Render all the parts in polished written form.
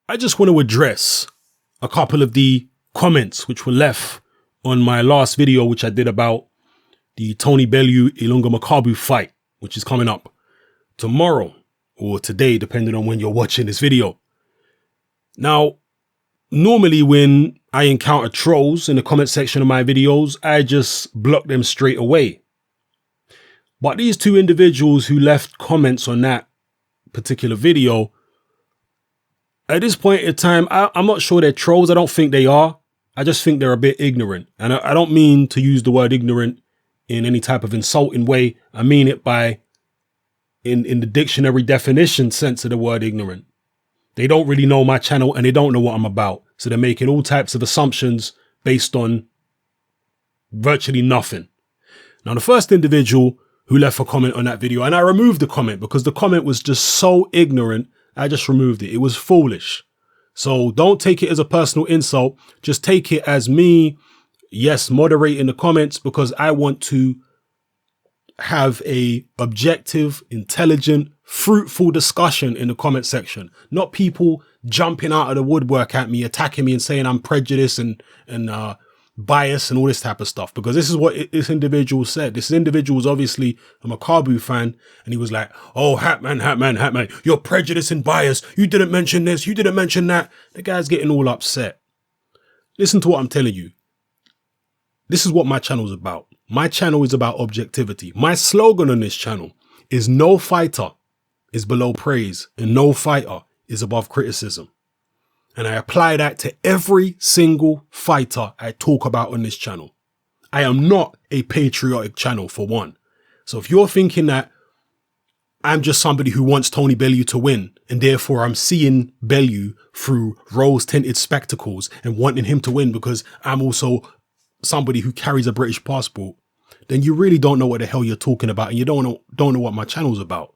I just want to address a couple of the comments which were left on my last video, which I did about the Tony Bellew Ilunga Makabu fight, which is coming up tomorrow or today, depending on when you're watching this video. Now, normally when I encounter trolls in the comment section of my videos, I just block them straight away. But these two individuals who left comments on that particular video, at this point in time, I'm not sure they're trolls. I don't think they are. I just think they're a bit ignorant. And I don't mean to use the word ignorant in any type of insulting way. I mean it by in the dictionary definition sense of the word ignorant. They don't really know my channel and they don't know what I'm about. So they're making all types of assumptions based on virtually nothing. Now, the first individual who left a comment on that video, and I removed the comment because the comment was just so ignorant, I just removed it. It was foolish. So don't take it as a personal insult. Just take it as me, yes, moderating the comments because I want to have a objective, intelligent, fruitful discussion in the comment section. Not people jumping out of the woodwork at me, attacking me and saying I'm prejudiced and bias and all this type of stuff, because this is what this individual said. This individual was obviously a Makabu fan, and he was like, oh, Hatman, you're prejudiced and biased. You didn't mention this, you didn't mention that. The guy's getting all upset. Listen to what I'm telling you. This is what my channel is about. My channel is about objectivity. My slogan on this channel is no fighter is below praise and no fighter is above criticism. And I apply that to every single fighter I talk about on this channel. I am not a patriotic channel, for one. So if you're thinking that I'm just somebody who wants Tony Bellew to win, and therefore I'm seeing Bellew through rose-tinted spectacles and wanting him to win because I'm also somebody who carries a British passport, then you really don't know what the hell you're talking about, and you don't know what my channel's about.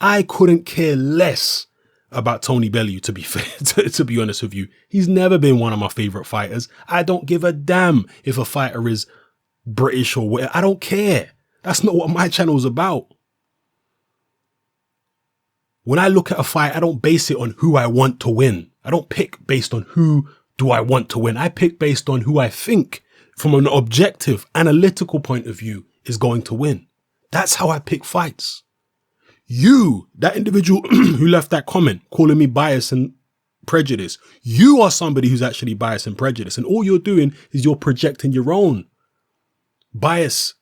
I couldn't care less about Tony Bellew, to be fair, to be honest with you. He's never been one of my favorite fighters. I don't give a damn if a fighter is British or whatever. I don't care. That's not what my channel's about. When I look at a fight, I don't base it on who I want to win. I don't pick based on who do I want to win. I pick based on who I think from an objective, analytical point of view is going to win. That's how I pick fights. You, that individual who left that comment calling me biased and prejudiced, you are somebody who's actually biased and prejudiced. And all you're doing is you're projecting your own bias,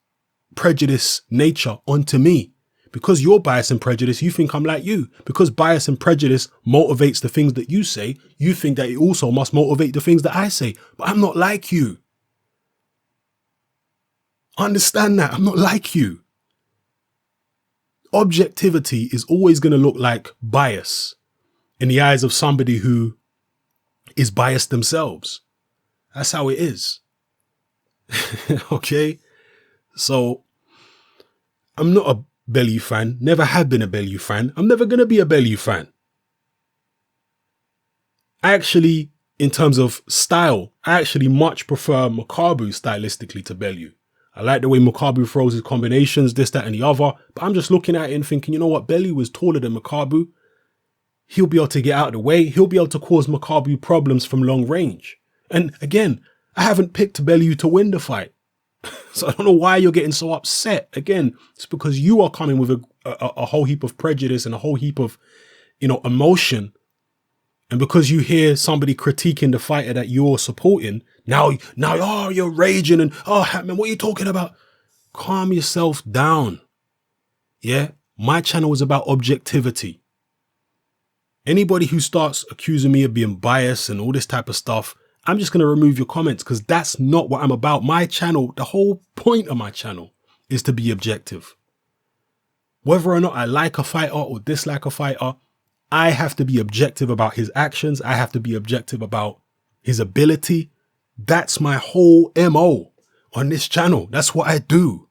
prejudice nature onto me. Because you're biased and prejudiced, you think I'm like you. Because bias and prejudice motivates the things that you say, you think that it also must motivate the things that I say. But I'm not like you. Understand that. I'm not like you. Objectivity is always going to look like bias in the eyes of somebody who is biased themselves. That's how it is. Okay? So I'm not a Bellew fan, never have been a Bellew fan. I'm never going to be a Bellew fan. I actually, in terms of style, I actually much prefer Makabu stylistically to Bellew. I like the way Makabu throws his combinations, this, that, and the other. But I'm just looking at it and thinking, you know what? Bellew was taller than Makabu. He'll be able to get out of the way. He'll be able to cause Makabu problems from long range. And again, I haven't picked Bellew to win the fight. So I don't know why you're getting so upset. Again, it's because you are coming with a whole heap of prejudice and a whole heap of, emotion. And because you hear somebody critiquing the fighter that you're supporting, now, oh, you're raging and, oh, man, what are you talking about? Calm yourself down. Yeah. My channel is about objectivity. Anybody who starts accusing me of being biased and all this type of stuff, I'm just going to remove your comments because that's not what I'm about. My channel, the whole point of my channel is to be objective. Whether or not I like a fighter or dislike a fighter, I have to be objective about his actions. I have to be objective about his ability. That's my whole MO on this channel. That's what I do.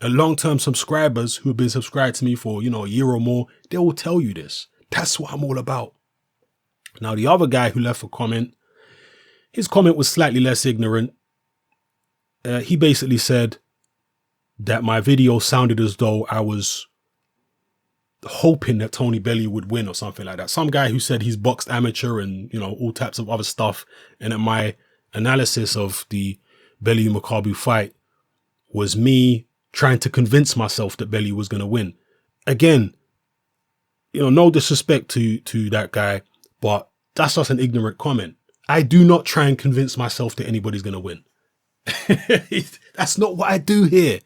And long-term subscribers who have been subscribed to me for, a year or more, they will tell you this. That's what I'm all about. Now, the other guy who left a comment, his comment was slightly less ignorant. He basically said that my video sounded as though I was hoping that Tony Bellew would win or something like that. Some guy who said he's boxed amateur and, you know, all types of other stuff. And that my analysis of the Bellew Makabu fight was me trying to convince myself that Bellew was going to win. Again, you know, no disrespect to that guy, but that's just an ignorant comment. I do not try and convince myself that anybody's going to win. That's not what I do here.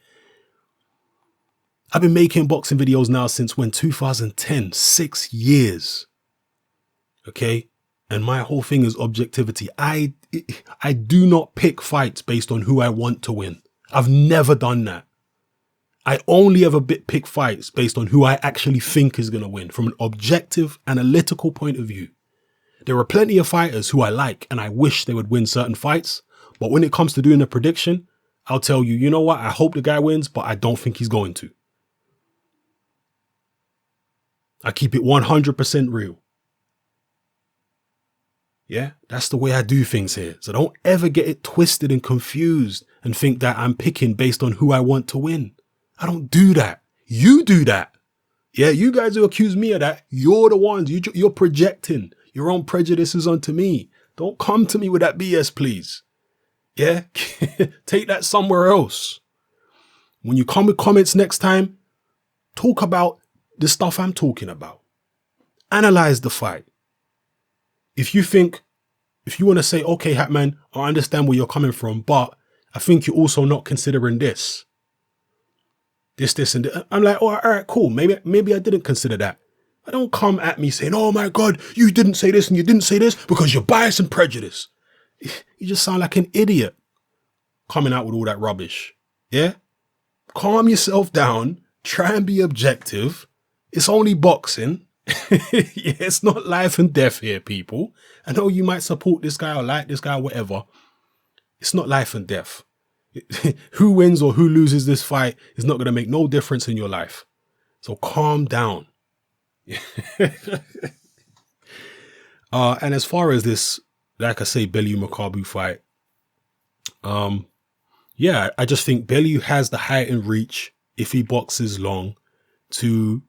I've been making boxing videos now since when? 2010, 6 years. Okay. And my whole thing is objectivity. I do not pick fights based on who I want to win. I've never done that. I only ever pick fights based on who I actually think is going to win from an objective, analytical point of view. There are plenty of fighters who I like and I wish they would win certain fights. But when it comes to doing a prediction, I'll tell you, you know what? I hope the guy wins, but I don't think he's going to. I keep it 100% real. Yeah, that's the way I do things here. So don't ever get it twisted and confused and think that I'm picking based on who I want to win. I don't do that. You do that. Yeah, you guys who accuse me of that, you're the ones. You're projecting your own prejudices onto me. Don't come to me with that BS, please. Yeah, take that somewhere else. When you come with comments next time, talk about the stuff I'm talking about. Analyze the fight. If you want to say, okay, Hatman, I understand where you're coming from, but I think you're also not considering this, and that. I'm like, all right, cool. Maybe I didn't consider that. But don't come at me saying, oh my God, you didn't say this and you didn't say this because you're biased and prejudiced. You just sound like an idiot coming out with all that rubbish. Yeah? Calm yourself down. Try and be objective. It's only boxing. Yeah, it's not life and death here, people. I know you might support this guy or like this guy or whatever. It's not life and death. Who wins or who loses this fight is not going to make no difference in your life. So calm down. And as far as this, like I say, Bellew Makabu fight, yeah, I just think Bellew has the height and reach, if he boxes long, to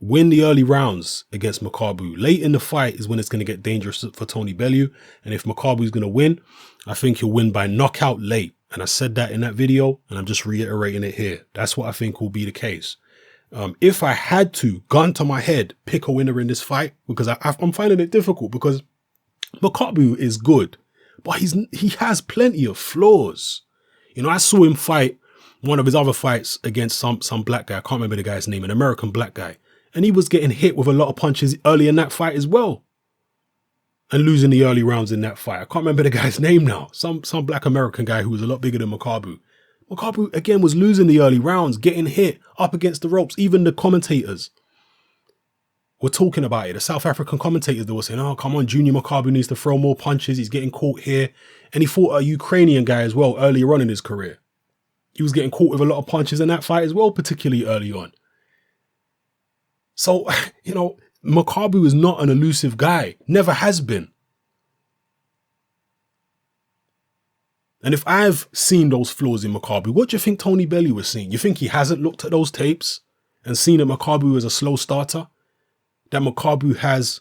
win the early rounds against Makabu. Late in the fight is when it's going to get dangerous for Tony Bellew. And if Makabu is going to win, I think he'll win by knockout late. And I said that in that video, and I'm just reiterating it here. That's what I think will be the case. If I had to, gun to my head, pick a winner in this fight, because I'm finding it difficult, because Makabu is good, but he has plenty of flaws. You know, I saw him fight one of his other fights against some black guy. I can't remember the guy's name, an American black guy. And he was getting hit with a lot of punches early in that fight as well. And losing the early rounds in that fight. I can't remember the guy's name now. Some black American guy who was a lot bigger than Makabu. Makabu, again, was losing the early rounds, getting hit up against the ropes. Even the commentators were talking about it. The South African commentators, they were saying, oh, come on, Junior Makabu needs to throw more punches. He's getting caught here. And he fought a Ukrainian guy as well earlier on in his career. He was getting caught with a lot of punches in that fight as well, particularly early on. So, you know, Makabu is not an elusive guy. Never has been. And if I've seen those flaws in Makabu, what do you think Tony Bellew was seeing? You think he hasn't looked at those tapes and seen that Makabu is a slow starter? That Makabu has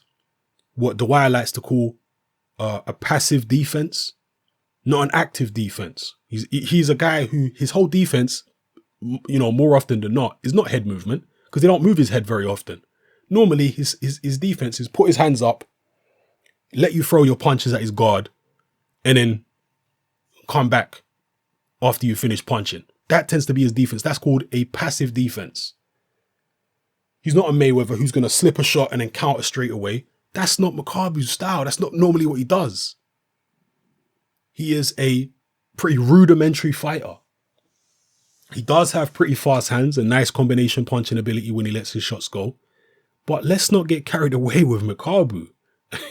what Dwyer likes to call a passive defense, not an active defense. He's a guy who his whole defense, you know, more often than not, is not head movement, because they don't move his head very often. Normally, his defense is put his hands up, let you throw your punches at his guard, and then come back after you finish punching. That tends to be his defense. That's called a passive defense. He's not a Mayweather who's going to slip a shot and then counter straight away. That's not Makabu's style. That's not normally what he does. He is a pretty rudimentary fighter. He does have pretty fast hands and nice combination punching ability when he lets his shots go. But let's not get carried away with Makabu.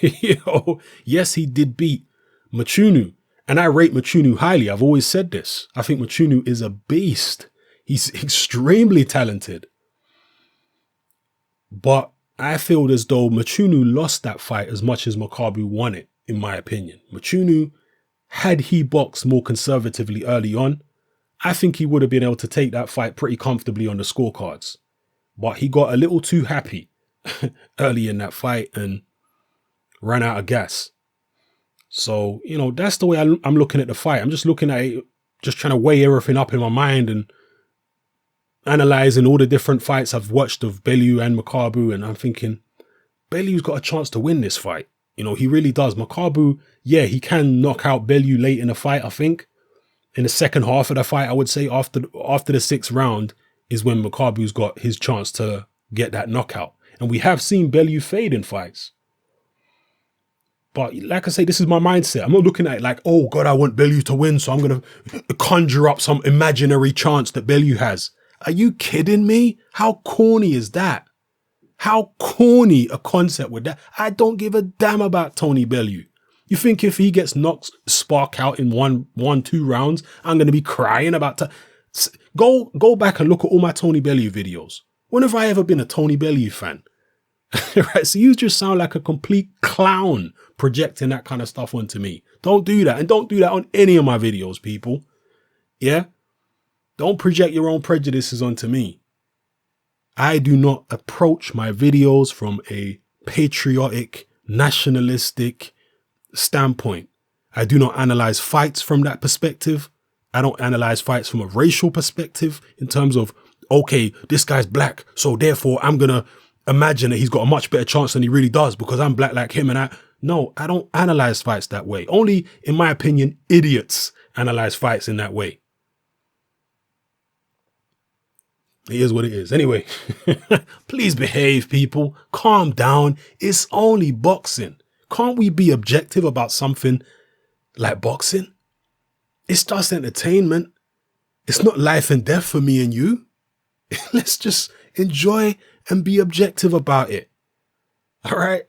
You know, yes, he did beat Machunu. And I rate Machunu highly. I've always said this. I think Machunu is a beast. He's extremely talented. But I feel as though Machunu lost that fight as much as Makabu won it, in my opinion. Machunu, had he boxed more conservatively early on, I think he would have been able to take that fight pretty comfortably on the scorecards. but he got a little too happy early in that fight and ran out of gas. So, you know, that's the way I'm looking at the fight. I'm just looking at it, just trying to weigh everything up in my mind and analyzing all the different fights I've watched of Bellew and Makabu. And I'm thinking, Bellew's got a chance to win this fight. You know, he really does. Makabu, yeah, he can knock out Bellew late in the fight, I think. In the second half of the fight, I would say after the sixth round is when Makabu's got his chance to get that knockout. And we have seen Bellew fade in fights. But like I say, this is my mindset. I'm not looking at it like, oh God, I want Bellew to win, so I'm going to conjure up some imaginary chance that Bellew has. Are you kidding me? How corny is that? How corny a concept with that? I don't give a damn about Tony Bellew. You think if he gets knocked spark out in one, 2 rounds, I'm going to be crying about go back and look at all my Tony Bellew videos. When have I ever been a Tony Bellew fan? Right? So you just sound like a complete clown projecting that kind of stuff onto me. Don't do that. And don't do that on any of my videos, people. Yeah? Don't project your own prejudices onto me. I do not approach my videos from a patriotic, nationalistic standpoint. I do not analyze fights from that perspective. I don't analyze fights from a racial perspective in terms of, okay, this guy's black, so therefore I'm going to imagine that he's got a much better chance than he really does because I'm black like him. And no, I don't analyze fights that way. Only, in my opinion, idiots analyze fights in that way. It is what it is. Anyway, please behave, people. Calm down. It's only boxing. Can't we be objective about something like boxing? It's just entertainment. It's not life and death for me and you. Let's just enjoy and be objective about it. All right.